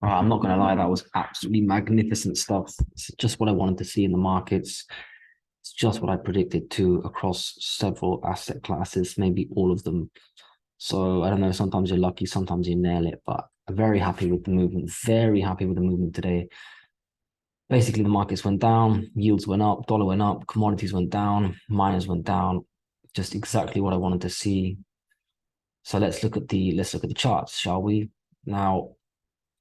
I'm not going to lie, that was absolutely magnificent stuff. It's just what I wanted to see in the markets. It's just what I predicted too across several asset classes, maybe all of them. So I don't know, sometimes you're lucky, sometimes you nail it, but I'm very happy with the movement, very happy with the movement today. Basically, the markets went down, yields went up, dollar went up, commodities went down, miners went down. Just exactly what I wanted to see. So let's look at the charts, shall we? Now,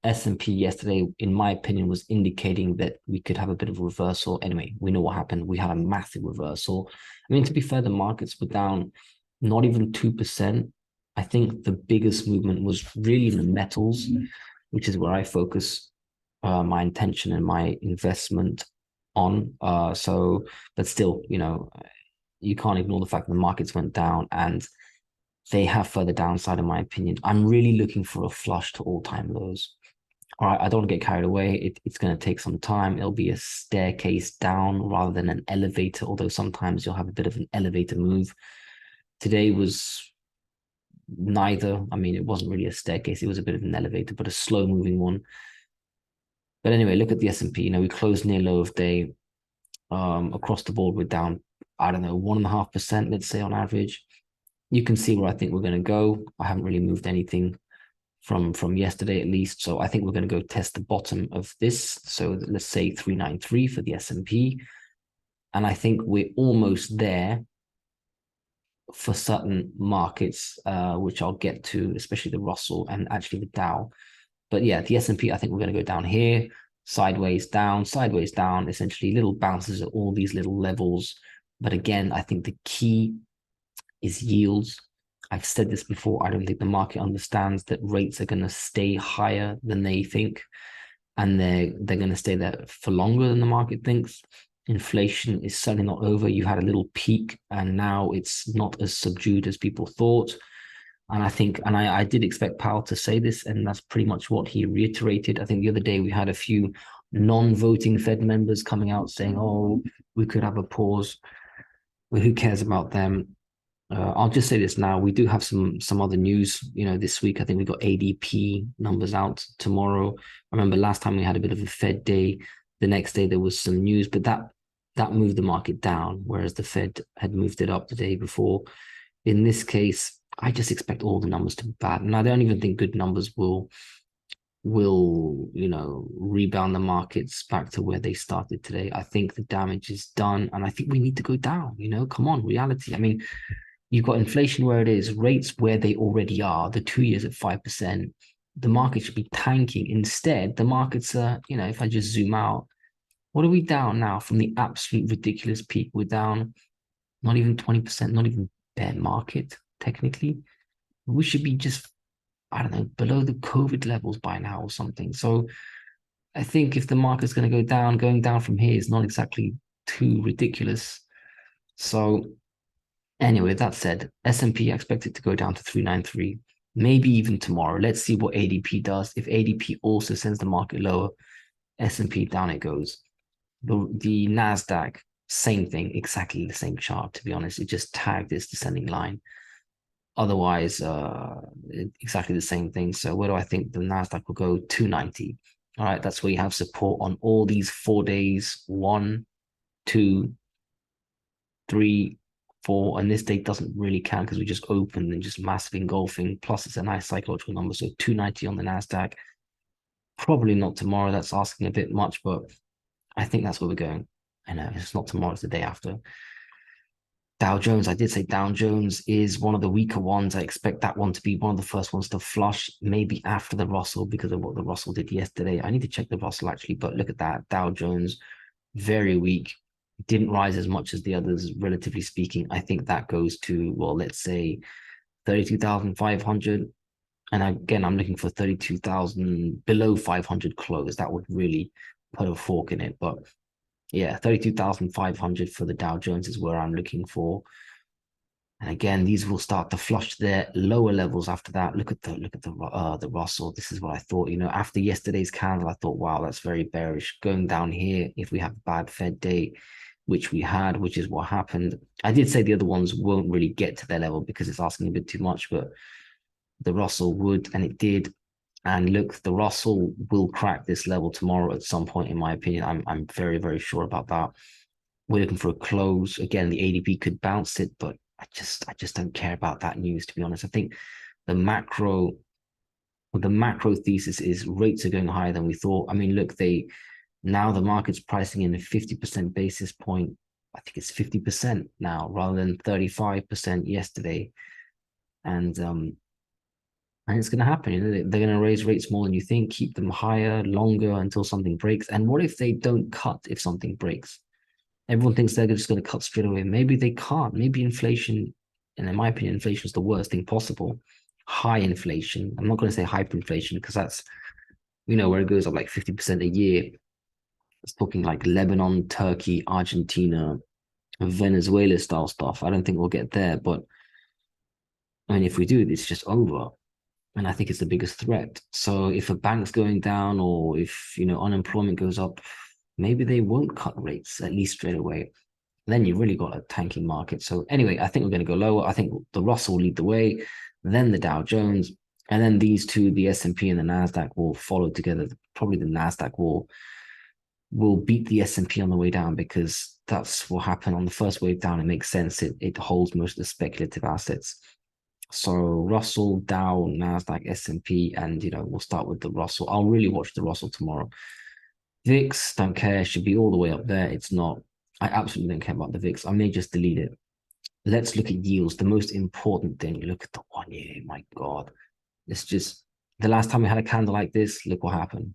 S&P yesterday, in my opinion, was indicating that we could have a bit of a reversal. Anyway, we know what happened. We had a massive reversal. I mean, to be fair, the markets were down not even 2%. I think the biggest movement was really in the metals, which is where I focus my intention and my investment on. But still, you can't ignore the fact that the markets went down and they have further downside, in my opinion. I'm really looking for a flush to all-time lows. All right, I don't want to get carried away. It's going to take some time. It'll be a staircase down rather than an elevator, although sometimes you'll have a bit of an elevator move. Today was neither. I mean, it wasn't really a staircase. It was a bit of an elevator, but a slow moving one. But anyway, look at the S&P. We closed near low of day. Across the board, we're down, I don't know, 1.5%, let's say on average. You can see where I think we're going to go. I haven't really moved anything from yesterday at least. So I think we're going to go test the bottom of this. So let's say 393 for the S&P. And I think we're almost there for certain markets, which I'll get to, especially the Russell and actually the Dow. But yeah, the S&P, I think we're going to go down here, sideways, down, essentially little bounces at all these little levels. But again, I think the key is yields. I've said this before. I don't think the market understands that rates are going to stay higher than they think, and they're going to stay there for longer than the market thinks. Inflation is certainly not over. You had a little peak, and now it's not as subdued as people thought. And I think, and I did expect Powell to say this, and that's pretty much what he reiterated. I think the other day we had a few non-voting Fed members coming out saying, "Oh, we could have a pause." Well, who cares about them? I'll just say this now. We do have some other news, this week. I think we got ADP numbers out tomorrow. I remember last time we had a bit of a Fed day. The next day there was some news, but that moved the market down, whereas the Fed had moved it up the day before. In this case, I just expect all the numbers to be bad. And I don't even think good numbers will rebound the markets back to where they started today. I think the damage is done, and I think we need to go down. Come on, reality. I mean, you've got inflation where it is, rates where they already are, the 2 years at 5%. The market should be tanking. Instead, the markets are, if I just zoom out, what are we down now from the absolute ridiculous peak? We're down not even 20%, not even bear market, technically. We should be just, I don't know, below the COVID levels by now or something. So I think if the market's going to go down, going down from here is not exactly too ridiculous. So anyway, that said, S&P, I expect it to go down to 393, maybe even tomorrow. Let's see what ADP does. If ADP also sends the market lower, S&P down it goes. The NASDAQ, same thing, exactly the same chart, to be honest. It just tagged this descending line. Otherwise, exactly the same thing. So where do I think the NASDAQ will go? 290. All right, that's where you have support on all these 4 days. 1, 2, 3, 4. And this date doesn't really count because we just opened and just massive engulfing. Plus, it's a nice psychological number. So 290 on the NASDAQ. Probably not tomorrow. That's asking a bit much, but I think that's where we're going. I know it's not tomorrow, it's the day after. Dow Jones, I did say Dow Jones is one of the weaker ones. I expect that one to be one of the first ones to flush, maybe after the Russell because of what the Russell did yesterday. I need to check the Russell actually, but look at that. Dow Jones, very weak. Didn't rise as much as the others, relatively speaking. I think that goes to, well, let's say 32,500. And again, I'm looking for 32,000 below 500 close. That would really put a fork in it. But yeah, 32,500 for the Dow Jones is where I'm looking for. And again, these will start to flush their lower levels after that. Look at the Russell. This is what I thought. After yesterday's candle, I thought, wow, that's very bearish. Going down here, if we have a bad Fed day, which we had, which is what happened. I did say the other ones won't really get to their level because it's asking a bit too much, but the Russell would, and it did. And look, the Russell will crack this level tomorrow at some point, in my opinion. I'm very, very sure about that. We're looking for a close. Again, the ADP could bounce it, but I just don't care about that news, to be honest. I think the macro the macro thesis is rates are going higher than we thought. I mean, look, now the market's pricing in a 50% basis point. I think it's 50% now rather than 35% yesterday. And it's going to happen. You know, they're going to raise rates more than you think, keep them higher, longer until something breaks. And what if they don't cut if something breaks? Everyone thinks they're just going to cut straight away. Maybe they can't. Maybe inflation, and in my opinion, inflation is the worst thing possible. High inflation. I'm not going to say hyperinflation because that's, where it goes up like 50% a year. It's talking like Lebanon, Turkey, Argentina, Venezuela style stuff. I don't think we'll get there, but I mean, if we do, it's just over. And I think it's the biggest threat. So if a bank's going down or if, unemployment goes up, maybe they won't cut rates, at least straight away. Then you really got a tanking market. So anyway, I think we're going to go lower. I think the Russell will lead the way, then the Dow Jones, and then these two, the S&P and the Nasdaq, will follow together. Probably the Nasdaq will beat the S&P on the way down because that's what happened on the first wave down. It makes sense. It holds most of the speculative assets. So Russell, Dow, Nasdaq, S&P, and we'll start with the Russell. I'll really watch the Russell tomorrow. VIX, don't care, should be all the way up there. It's not. I absolutely don't care about the VIX. I may just delete it. Let's look at yields. The most important thing. Look at the 1 year. My God. It's just the last time we had a candle like this, look what happened.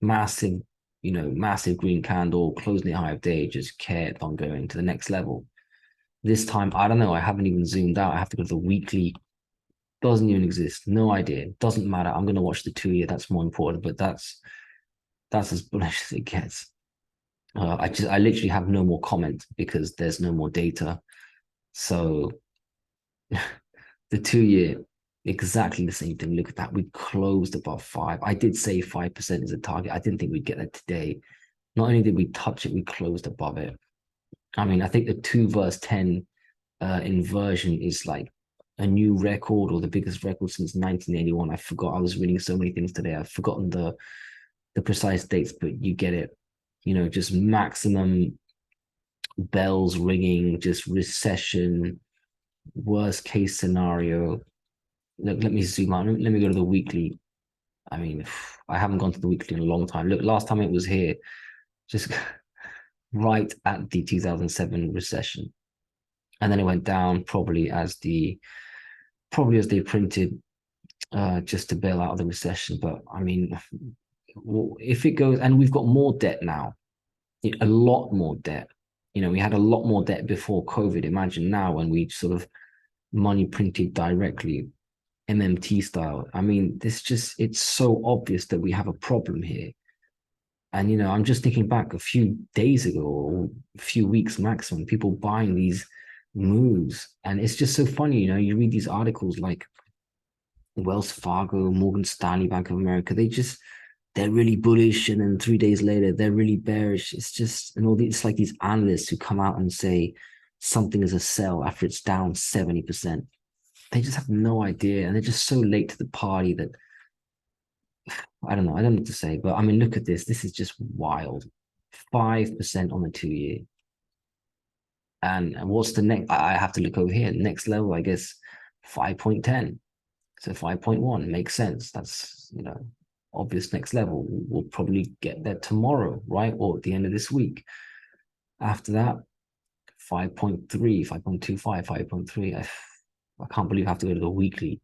Massive, massive green candle, closing the high of day, just kept on going to the next level. This time, I don't know. I haven't even zoomed out. I have to go to the weekly. Doesn't even exist. No idea. Doesn't matter. I'm going to watch the 2 year. That's more important. But that's as bullish as it gets. I literally have no more comment because there's no more data. So the 2 year, exactly the same thing. Look at that. We closed above 5. I did say 5% is a target. I didn't think we'd get that today. Not only did we touch it, we closed above it. I mean, I think the 2 versus 10 inversion is like a new record or the biggest record since 1981. I forgot. I was reading so many things today. I've forgotten the precise dates, but you get it. Just maximum bells ringing, just recession, worst case scenario. Look, let me zoom out. Let me go to the weekly. I mean, I haven't gone to the weekly in a long time. Look, last time it was here, just right at the 2007 recession. And then it went down probably as they printed just to bail out of the recession. But I mean, if it goes, and we've got more debt now, a lot more debt. We had a lot more debt before COVID. Imagine now when we sort of money printed directly, MMT style. I mean, it's so obvious that we have a problem here. And, I'm just thinking back a few days ago or a few weeks maximum, people buying these moves. And it's just so funny, you read these articles like Wells Fargo, Morgan Stanley, Bank of America, they're really bullish, and then 3 days later they're really bearish. It's just, and it's like these analysts who come out and say something is a sell after it's down 70%. They just have no idea, and they're just so late to the party that I don't know. I don't know what to say, but I mean, look at this. This is just wild. 5% on the 2 year. And what's the next? I have to look over here. Next level, I guess, 5.10. So 5.1 makes sense. That's, obvious next level. We'll probably get there tomorrow, right? Or at the end of this week. After that, 5.3, 5.25, 5.3. I can't believe I have to go to the weekly.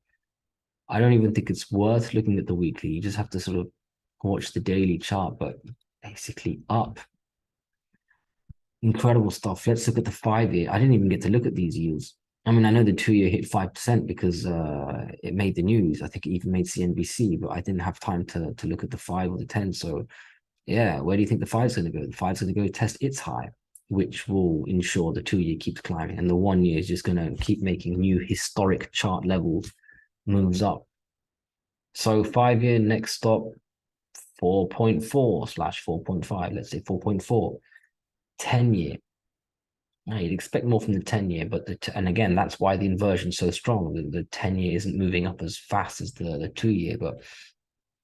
I don't even think it's worth looking at the weekly. You just have to sort of watch the daily chart, but basically up. Incredible stuff. Let's look at the 5 year. I didn't even get to look at these yields. I mean, I know the 2 year hit 5% because it made the news. I think it even made CNBC, but I didn't have time to look at the 5 or the 10. So yeah, where do you think the 5 is going to go? The 5 is going to go test its high, which will ensure the 2 year keeps climbing. And the 1 year is just going to keep making new historic chart levels, moves up. So 5 year next stop, 4.4/4.5, let's say 4.4. 10 year. Now, you'd expect more from the 10 year, but and again, that's why the inversion is so strong. The 10 year isn't moving up as fast as the 2 year, but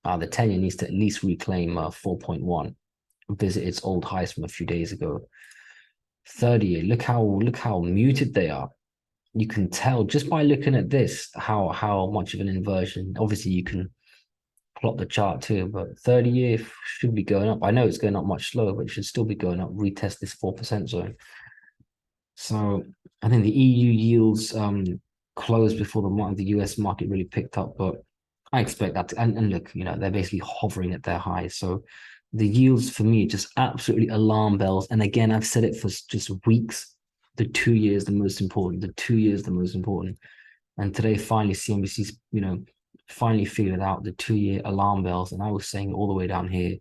The 10-year needs to at least reclaim 4.1, visit its old highs from a few days ago. 30-year, look how muted they are. You can tell just by looking at this how much of an inversion. Obviously, you can plot the chart too, but 30-year should be going up. I know it's going up much slower, but it should still be going up. Retest this 4% zone. So I think the EU yields closed before the US market really picked up, but I expect that to, and look, they're basically hovering at their highs. So the yields for me just absolutely alarm bells. And again, I've said it for just weeks. The 2 years the most important. The 2 years the most important. And today, finally, CNBC's finally figured out the 2 year alarm bells. And I was saying all the way down here.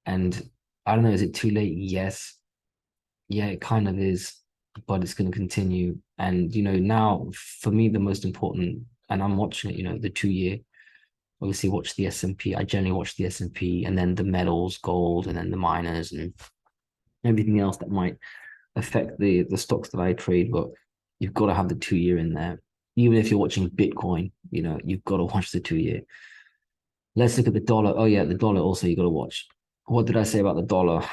And I don't know, is it too late? Yes. Yeah, it kind of is, but it's going to continue. And now for me, the most important, and I'm watching it, the 2 year. Obviously, watch the S&P. I generally watch the S&P, and then the metals, gold, and then the miners, and everything else that might affect the stocks that I trade. But you've got to have the 2 year in there. Even if you're watching Bitcoin, you've got to watch the 2 year. Let's look at the dollar. Oh yeah, the dollar also you got to watch. What did I say about the dollar?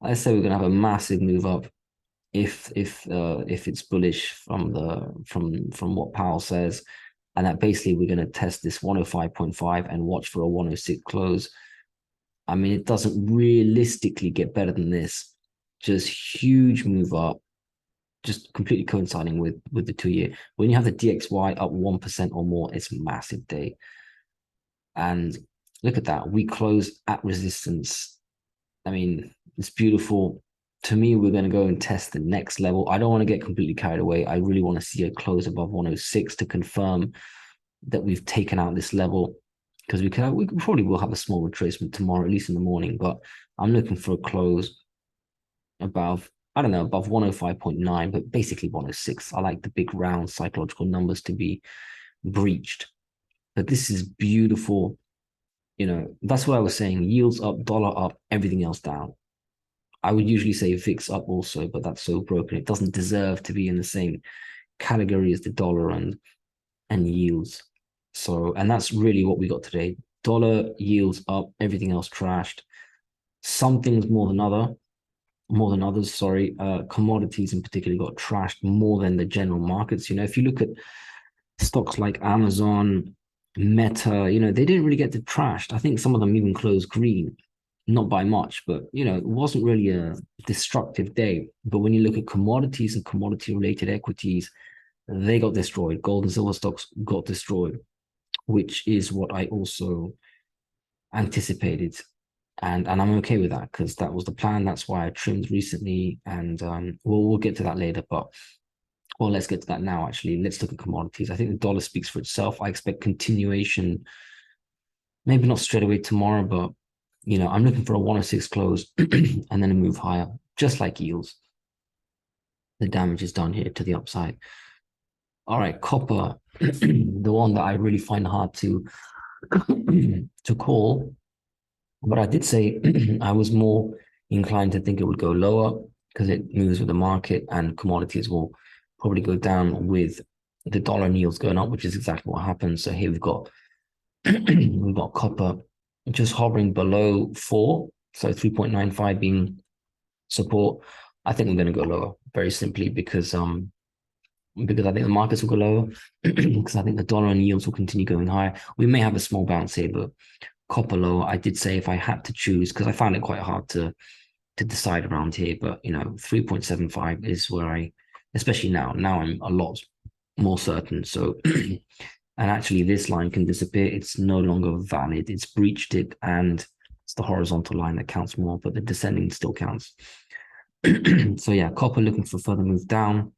I said we're gonna have a massive move up if it's bullish from what Powell says, and that basically we're gonna test this 105.5 and watch for a 106 close. I mean, it doesn't realistically get better than this. Just huge move up, just completely coinciding with the 2 year. When you have the DXY up 1% or more, it's a massive day. And look at that, we close at resistance. I mean, it's beautiful. To me, we're going to go and test the next level. I don't want to get completely carried away. I really want to see a close above 106 to confirm that we've taken out this level, because we probably will have a small retracement tomorrow, at least in the morning. But I'm looking for a close above, I don't know, above 105.9, but basically 106. I like the big round psychological numbers to be breached. But this is beautiful. That's what I was saying. Yields up, dollar up, everything else down. I would usually say VIX up also, but that's so broken. It doesn't deserve to be in the same category as the dollar and yields. So, and that's really what we got today. Dollar yields up, everything else trashed. Some things more than others, sorry. Commodities in particular got trashed more than the general markets. If you look at stocks like Amazon, Meta, they didn't really get trashed. I think some of them even closed green, not by much, but it wasn't really a destructive day. But when you look at commodities and commodity related equities, they got destroyed. Gold and silver stocks got destroyed, which is what I also anticipated. And I'm okay with that, because that was the plan. That's why I trimmed recently. And we'll get to that later. But well, let's get to that now, actually. Let's look at commodities. I think the dollar speaks for itself. I expect continuation, maybe not straight away tomorrow, but, I'm looking for a 106 close and then a move higher, just like yields. The damage is done here to the upside. All right, copper, the one that I really find hard to call. But I did say I was more inclined to think it would go lower because it moves with the market, and commodities will probably go down with the dollar and yields going up, which is exactly what happened. So here we've got copper just hovering below 4, so 3.95 being support. I think we're going to go lower, very simply because I think the markets will go lower, because I think the dollar and yields will continue going higher. We may have a small bounce here, but copper lower. I did say if I had to choose, because I found it quite hard to decide around here, but 3.75 is where I, especially now I'm a lot more certain. So and actually this line can disappear. It's no longer valid. It's breached it, and it's the horizontal line that counts more, but the descending still counts. So yeah, copper looking for further move down.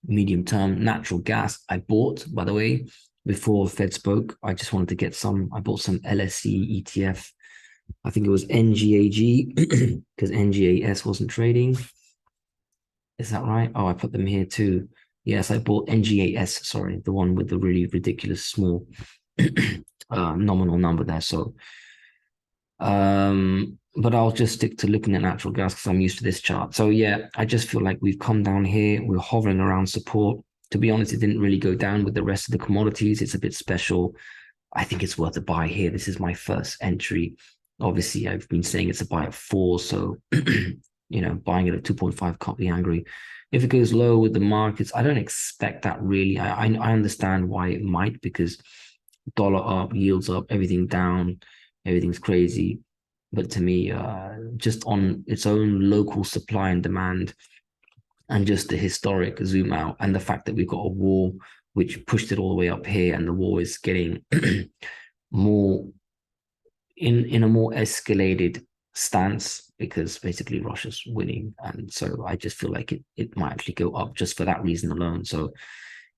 Medium term. Natural gas I bought, by the way, before Fed spoke. I just wanted to get some. I bought some LSE ETF. I think it was NGAG because NGAS wasn't trading. Is that right? Oh, I put them here too. Yes, I bought NGAS, sorry, the one with the really ridiculous small nominal number there. So, but I'll just stick to looking at natural gas because I'm used to this chart. So yeah, I just feel like we've come down here. We're hovering around support. To be honest, it didn't really go down with the rest of the commodities. It's a bit special. I think it's worth a buy here. This is my first entry. Obviously, I've been saying it's a buy at 4, so buying it at 2.5 can't be angry. If it goes low with the markets, I don't expect that really. I understand why it might, because dollar up, yields up, everything down, everything's crazy. But to me, just on its own local supply and demand, and just the historic zoom out, and the fact that we've got a war which pushed it all the way up here, and the war is getting more in a more escalated stance because basically Russia's winning, and so I just feel like it might actually go up just for that reason alone. So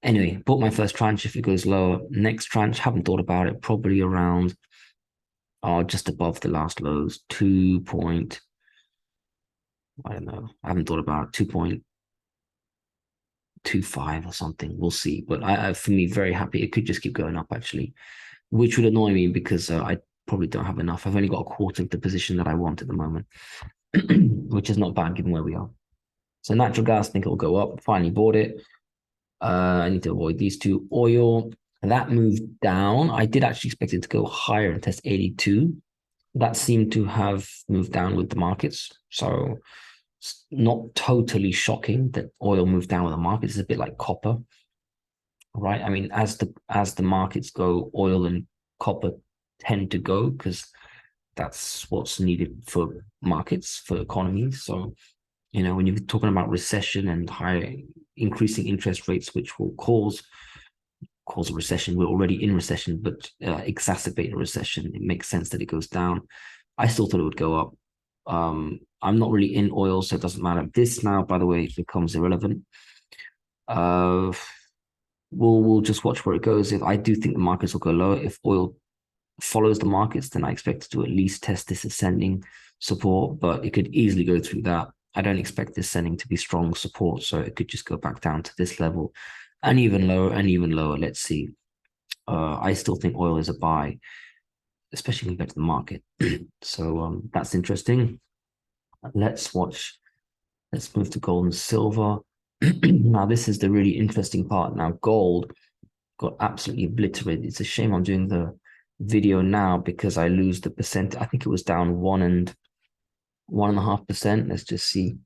anyway, bought my first tranche. If it goes lower, next tranche, haven't thought about it, probably around just above the last lows, 2 point, I don't know, I haven't thought about 2.25 or something. We'll see. But for me, very happy. It could just keep going up actually, which would annoy me because I probably don't have enough. I've only got a quarter of the position that I want at the moment, which is not bad given where we are. So natural gas, I think it'll go up. Finally bought it. I need to avoid these two. Oil, that moved down. I did actually expect it to go higher and test 82. That seemed to have moved down with the markets. So it's not totally shocking that oil moved down with the markets. It's a bit like copper, right? I mean, as the markets go, oil and copper tend to go because that's what's needed for markets, for economies. So, when you're talking about recession and high increasing interest rates, which will cause a recession, we're already in recession, but exacerbate a recession, it makes sense that it goes down. I still thought it would go up. I'm not really in oil, so it doesn't matter. This now, by the way, becomes irrelevant. We'll just watch where it goes. If I do think the markets will go lower, if oil follows the markets, then I expect to at least test this ascending support, but it could easily go through that. I don't expect this ascending to be strong support, so it could just go back down to this level and even lower and even lower. Let's see. I still think oil is a buy, especially compared to the market. So that's interesting. Let's move to gold and silver. Now, this is the really interesting part. Now, gold got absolutely obliterated. It's a shame I'm doing the video now because I lose the percent. I think it was down 1.5%. Let's just see.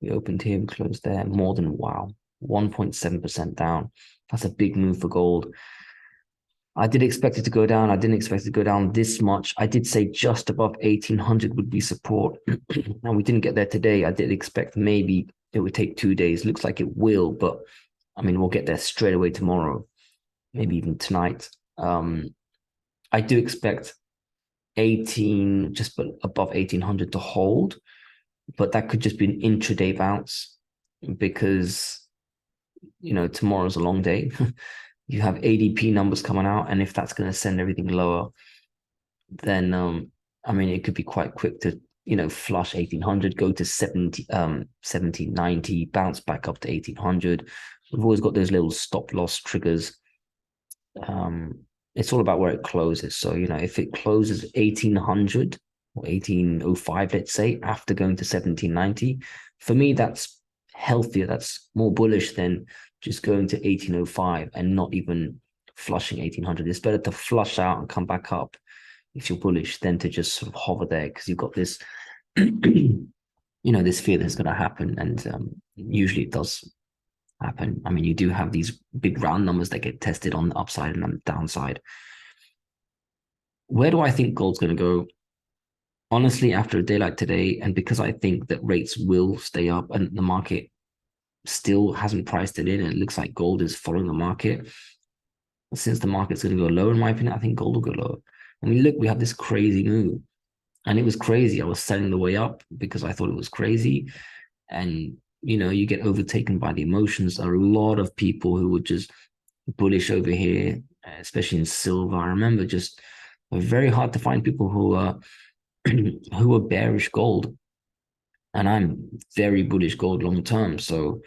We opened here, we closed there. More than 1.7% down. That's a big move for gold. I did expect it to go down. I didn't expect it to go down this much. I did say just above 1800 would be support. Now, we didn't get there today. I did expect maybe it would take 2 days. Looks like it will, but I mean, we'll get there straight away tomorrow, maybe even tonight. I do expect 18, just above 1800 to hold, but that could just be an intraday bounce because, tomorrow's a long day. You have ADP numbers coming out, and if that's going to send everything lower, then I mean, it could be quite quick to flush 1800, go to 1790, bounce back up to 1800. We've always got those little stop loss triggers. It's all about where it closes. So if it closes 1800 or 1805, let's say, after going to 1790, for me that's healthier. That's more bullish than just going to 1805 and not even flushing 1800. It's better to flush out and come back up if you're bullish than to just sort of hover there, because you've got this, this fear that's going to happen. And usually it does happen. I mean, you do have these big round numbers that get tested on the upside and on the downside. Where do I think gold's going to go? Honestly, after a day like today, and because I think that rates will stay up and the market still hasn't priced it in, and it looks like gold is following the market. Since the market's going to go lower, in my opinion, I think gold will go lower. I mean, look, we have this crazy move, and it was crazy. I was selling the way up because I thought it was crazy. And, you get overtaken by the emotions. There are a lot of people who were just bullish over here, especially in silver. I remember just very hard to find people who are bearish gold. And I'm very bullish gold long term. So,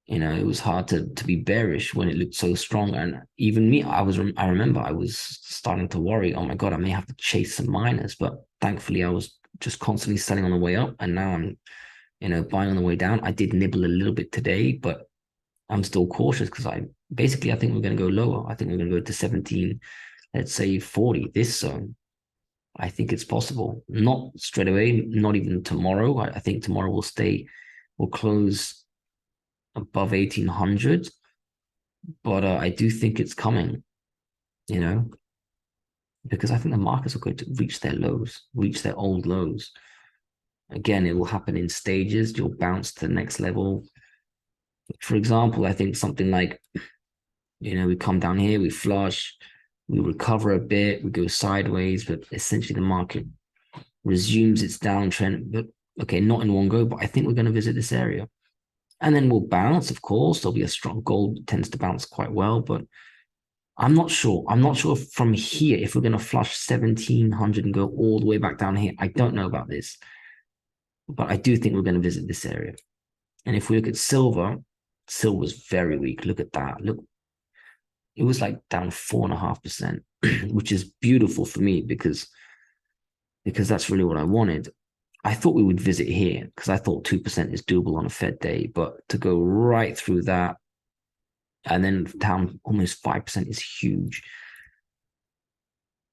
it was hard to be bearish when it looked so strong. And even me, I remember I was starting to worry, oh my God, I may have to chase some miners. But thankfully I was just constantly selling on the way up. And now I'm, buying on the way down. I did nibble a little bit today, but I'm still cautious because I think we're going to go lower. I think we're going to go to 17. let's say 40, this zone, I think it's possible. Not straight away, not even tomorrow. I think tomorrow will close above 1800, but I do think it's coming, you know, because I think the markets are going to reach their lows, reach their old lows. Again, it will happen in stages. You'll bounce to the next level. For example, I think something like, we come down here, we flush, we recover a bit, we go sideways, but essentially the market resumes its downtrend. But okay, not in one go, but I think we're going to visit this area. And then we'll bounce, of course. There'll be a strong gold, tends to bounce quite well, but I'm not sure. I'm not sure if from here, if we're going to flush 1700 and go all the way back down here. I don't know about this, but I do think we're going to visit this area. And if we look at silver, silver's very weak. Look at that. Look, it was like down 4.5%, which is beautiful for me because that's really what I wanted. I thought we would visit here because I thought 2% is doable on a Fed day, but to go right through that and then down almost 5% is huge.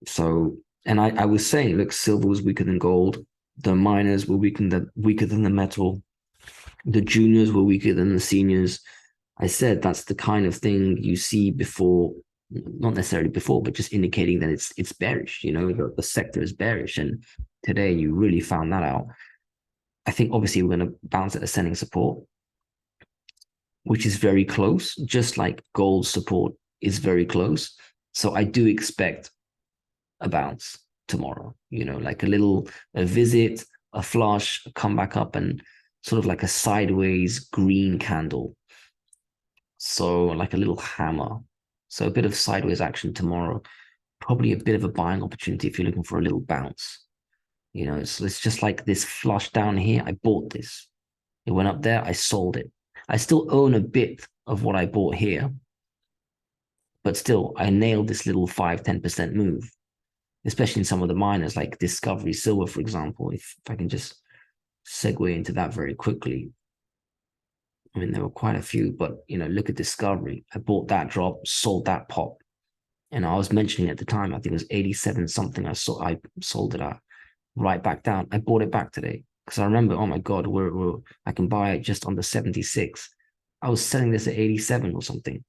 So, and I was saying, look, silver was weaker than gold. The miners were weaker than the metal. The juniors were weaker than the seniors. I said that's the kind of thing you see before, not necessarily before, but just indicating that it's bearish. The sector is bearish, and today you really found that out. I think obviously we're going to bounce at ascending support, which is very close, just like gold support is very close. So I do expect a bounce tomorrow. Like a visit, a flush, come back up, and sort of like a sideways green candle. So like a little hammer. So a bit of sideways action tomorrow. Probably a bit of a buying opportunity if you're looking for a little bounce. It's just like this flush down here. I bought this. It went up there. I sold it. I still own a bit of what I bought here. But still, I nailed this little 5-10% move, especially in some of the miners like Discovery Silver, for example. If I can just segue into that very quickly. I mean, there were quite a few, but look at Discovery. I bought that drop, sold that pop. And I was mentioning at the time, I think it was 87 something. I sold it at right back down. I bought it back today because I remember, oh my God, I can buy it just under 76. I was selling this at 87 or something.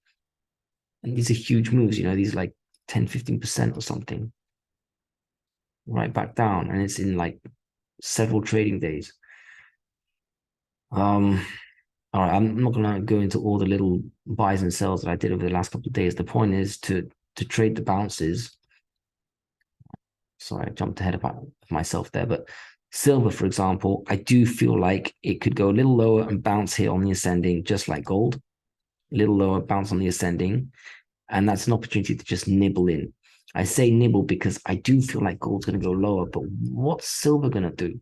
And these are huge moves, these like 10-15% or something. Right back down. And it's in like several trading days. All right, I'm not going to go into all the little buys and sells that I did over the last couple of days. The point is to trade the bounces. Sorry, I jumped ahead of myself there. But silver, for example, I do feel like it could go a little lower and bounce here on the ascending, just like gold. A little lower, bounce on the ascending. And that's an opportunity to just nibble in. I say nibble because I do feel like gold's going to go lower. But what's silver going to do?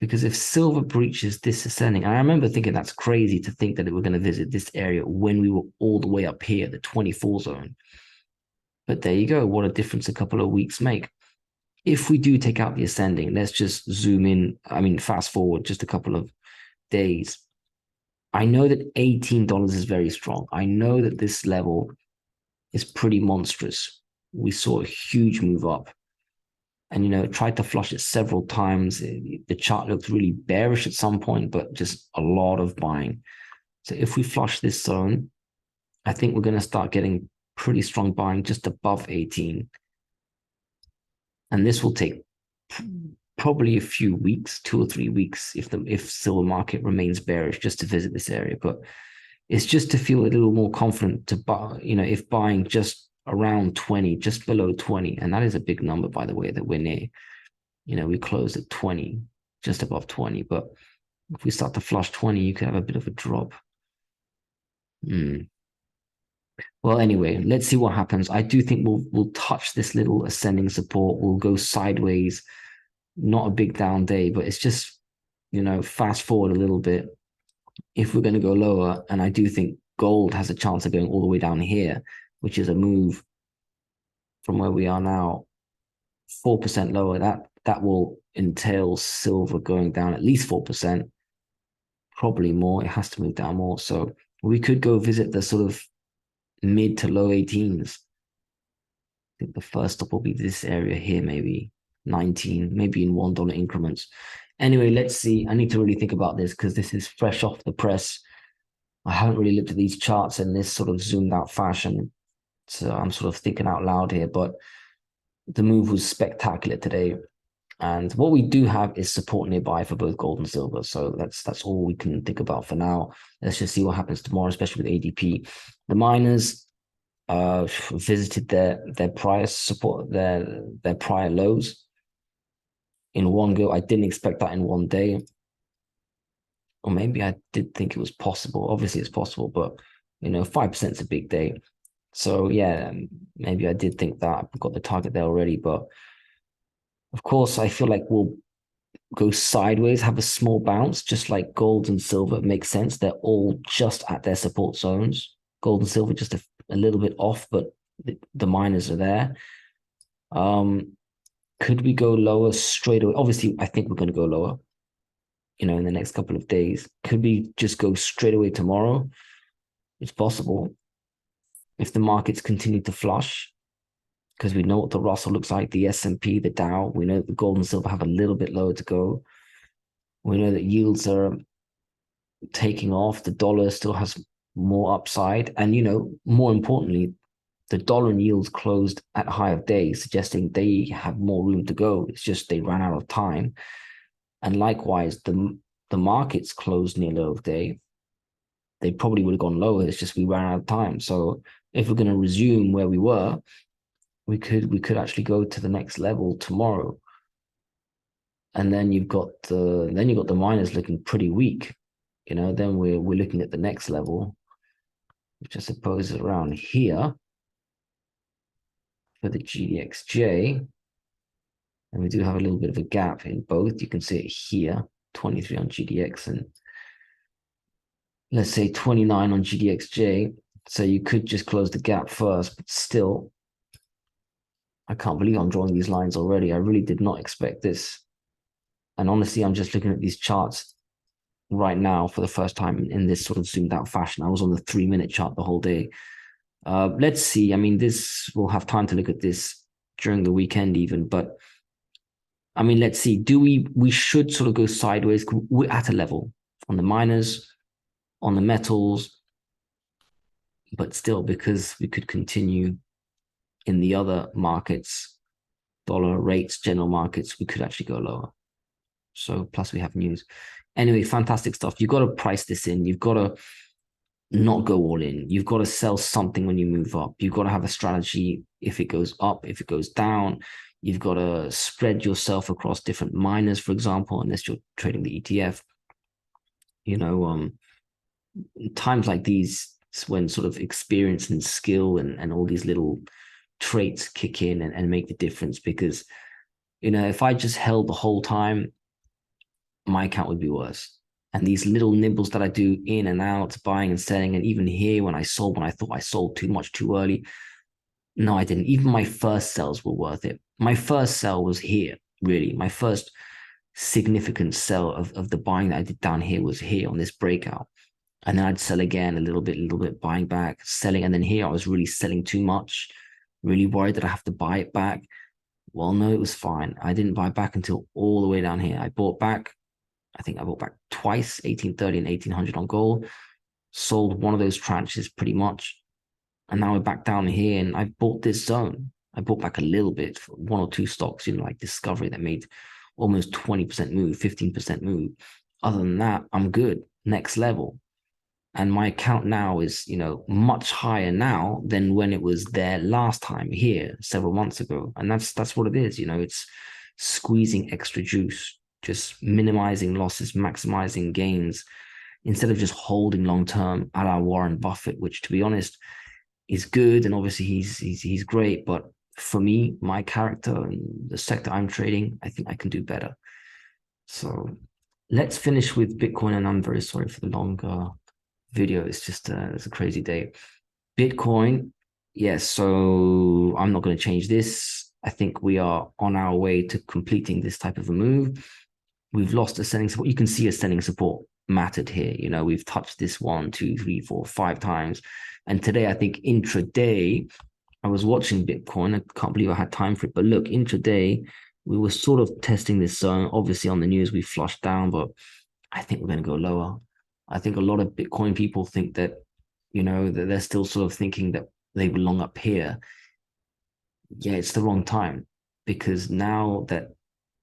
Because if silver breaches this ascending, and I remember thinking that's crazy to think that we're going to visit this area when we were all the way up here, the 24 zone. But there you go. What a difference a couple of weeks make. If we do take out the ascending, let's just zoom in. I mean, fast forward just a couple of days. I know that $18 is very strong. I know that this level is pretty monstrous. We saw a huge move up. And, tried to flush it several times. The chart looked really bearish at some point, but just a lot of buying. So if we flush this zone, I think we're going to start getting pretty strong buying just above 18. And this will take probably a few weeks, 2 or 3 weeks, if silver market remains bearish, just to visit this area. But it's just to feel a little more confident to buy, if buying just around 20, just below 20. And that is a big number, by the way, that we're near. We closed at 20, just above 20. But if we start to flush 20, you could have a bit of a drop. Well, anyway, let's see what happens. I do think we'll touch this little ascending support. We'll go sideways. Not a big down day, but it's just, fast forward a little bit. If we're going to go lower, and I do think gold has a chance of going all the way down here, which is a move from where we are now, 4% lower. That will entail silver going down at least 4%, probably more. It has to move down more. So we could go visit the sort of mid to low 18s. think the first stop will be this area here, maybe 19, maybe in $1 increments. Anyway, let's see. I need to really think about this because this is fresh off the press. I haven't really looked at these charts in this sort of zoomed out fashion. So I'm sort of thinking out loud here, but the move was spectacular today. And what we do have is support nearby for both gold and silver. So that's all we can think about for now. Let's just see what happens tomorrow, especially with ADP. The miners visited their prior support, their prior lows in one go. I didn't expect that in one day. Or maybe I did think it was possible. Obviously it's possible, but 5% is a big day. So yeah, maybe I did think that. I've got the target there already, but of course, I feel like we'll go sideways, have a small bounce, just like gold and silver. It makes sense. They're all just at their support zones. Gold and silver just a little bit off, but the miners are there. Could we go lower straight away? Obviously, I think we're going to go lower, in the next couple of days. Could we just go straight away tomorrow? It's possible. If the markets continue to flush, because we know what the Russell looks like, the S&P, the Dow. We know the gold and silver have a little bit lower to go. We know that yields are taking off. The dollar still has more upside. And, more importantly, the dollar and yields closed at high of day, suggesting they have more room to go. It's just they ran out of time. And likewise, the markets closed near low of day. They probably would have gone lower. It's just we ran out of time. So if we're going to resume where we were, we could actually go to the next level tomorrow. And then you've got the miners looking pretty weak. Then we're looking at the next level, which I suppose is around here for the GDXJ. And we do have a little bit of a gap in both. You can see it here, 23 on GDX and let's say 29 on GDXJ. So you could just close the gap first, but still, I can't believe I'm drawing these lines already. I really did not expect this. And honestly, I'm just looking at these charts right now for the first time in this sort of zoomed out fashion. I was on the 3-minute chart the whole day. Let's see. I mean, we'll have time to look at this during the weekend even, but I mean, let's see. We should sort of go sideways. We're at a level on the miners, on the metals, but still, because we could continue in the other markets, dollar rates, general markets, we could actually go lower. So plus we have news. Anyway, fantastic stuff. You've got to price this in. You've got to not go all in. You've got to sell something when you move up. You've got to have a strategy if it goes up, if it goes down. You've got to spread yourself across different miners, for example, unless you're trading the ETF. Times like these, when sort of experience and skill and all these little traits kick in and make the difference, because if I just held the whole time, my account would be worse. And these little nibbles that I do in and out, buying and selling, and even here when I thought I sold too much too early, no, I didn't. Even my first sells were worth it. My first sell was here, really. My first significant sell of the buying that I did down here was here on this breakout. And then I'd sell again a little bit, buying back, selling. And then here I was really selling too much, really worried that I have to buy it back. Well, no, it was fine. I didn't buy back until all the way down here. I bought back, I think I bought back twice, 1830 and 1800 on gold, sold one of those tranches pretty much. And now we're back down here and I bought this zone. I bought back a little bit for 1 or 2 stocks, like Discovery that made almost 20% move, 15% move. Other than that, I'm good. Next level. And my account now is, much higher now than when it was there last time here several months ago. And that's what it is. It's squeezing extra juice, just minimizing losses, maximizing gains, instead of just holding long term a la Warren Buffett, which, to be honest, is good. And obviously he's great. But for me, my character and the sector I'm trading, I think I can do better. So let's finish with Bitcoin. And I'm very sorry for the longer video. It's just it's a crazy day. Bitcoin, yes. So I'm not going to change this. I think we are on our way to completing this type of a move. We've lost ascending support. You can see ascending support mattered here. We've touched this 1, 2, 3, 4, 5 times. And today, I think intraday, I was watching Bitcoin. I can't believe I had time for it. But look, intraday, we were sort of testing this zone. Obviously, on the news, we flushed down, but I think we're going to go lower. I think a lot of Bitcoin people think that, that they're still sort of thinking that they belong up here. Yeah, it's the wrong time because now that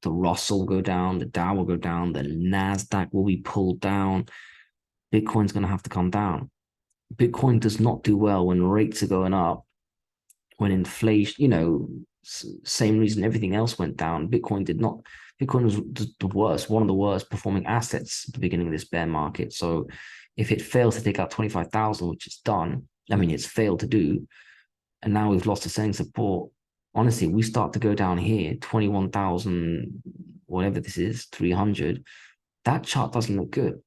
the Russell will go down, the Dow will go down, the NASDAQ will be pulled down, Bitcoin's going to have to come down. Bitcoin does not do well when rates are going up, when inflation, same reason everything else went down. Bitcoin did not. Bitcoin was the worst, one of the worst performing assets at the beginning of this bear market. So if it fails to take out 25,000, which it's done, I mean, it's failed to do, and now we've lost the selling support. Honestly, we start to go down here, 21,000, whatever this is, 300. That chart doesn't look good.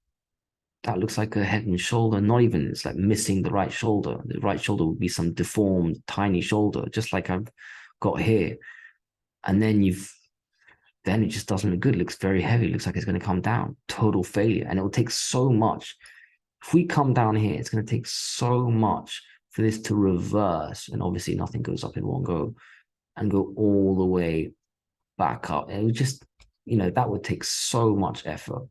That looks like a head and shoulder, not even, it's like missing the right shoulder. The right shoulder would be some deformed, tiny shoulder, just like I've got here. And then then it just doesn't look good. It looks very heavy. It looks like it's going to come down. Total failure. And it will take so much. If we come down here, it's going to take so much for this to reverse. And obviously nothing goes up in one go and go all the way back up. It would just, that would take so much effort.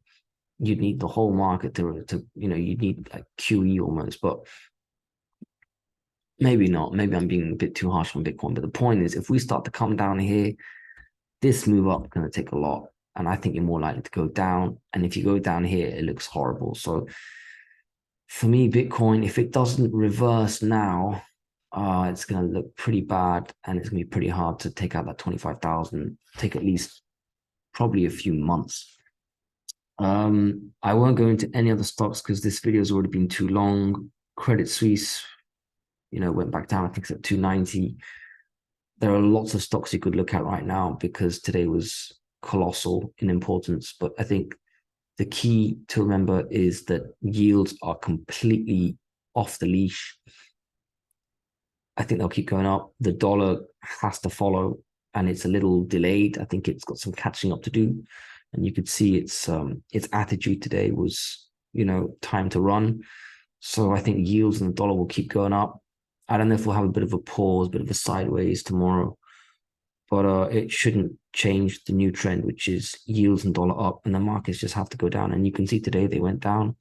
You'd need the whole market to you'd need like QE almost, but maybe not. Maybe I'm being a bit too harsh on Bitcoin. But the point is, if we start to come down here, this move up is going to take a lot. And I think you're more likely to go down. And if you go down here, it looks horrible. So for me, Bitcoin, if it doesn't reverse now, it's going to look pretty bad. And it's going to be pretty hard to take out that 25,000, take at least probably a few months. I won't go into any other stocks because this video has already been too long. Credit Suisse, went back down. I think it's at 290. There are lots of stocks you could look at right now because today was colossal in importance. But I think the key to remember is that yields are completely off the leash. I think they'll keep going up. The dollar has to follow, and it's a little delayed. I think it's got some catching up to do. And you could see its attitude today was, time to run. So I think yields in the dollar will keep going up. I don't know if we'll have a bit of a pause, a bit of a sideways tomorrow, but it shouldn't change the new trend, which is yields and dollar up, and the markets just have to go down. And you can see today they went down.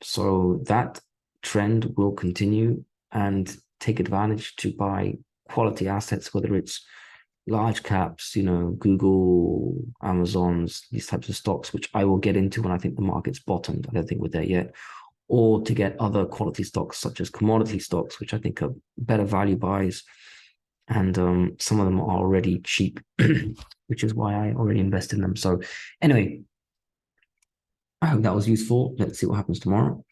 So that trend will continue, and take advantage to buy quality assets, whether it's large caps, Google, Amazon's, these types of stocks, which I will get into when I think the market's bottomed. I don't think we're there yet. Or to get other quality stocks, such as commodity stocks, which I think are better value buys. And some of them are already cheap, which is why I already invested in them. So anyway, I hope that was useful. Let's see what happens tomorrow.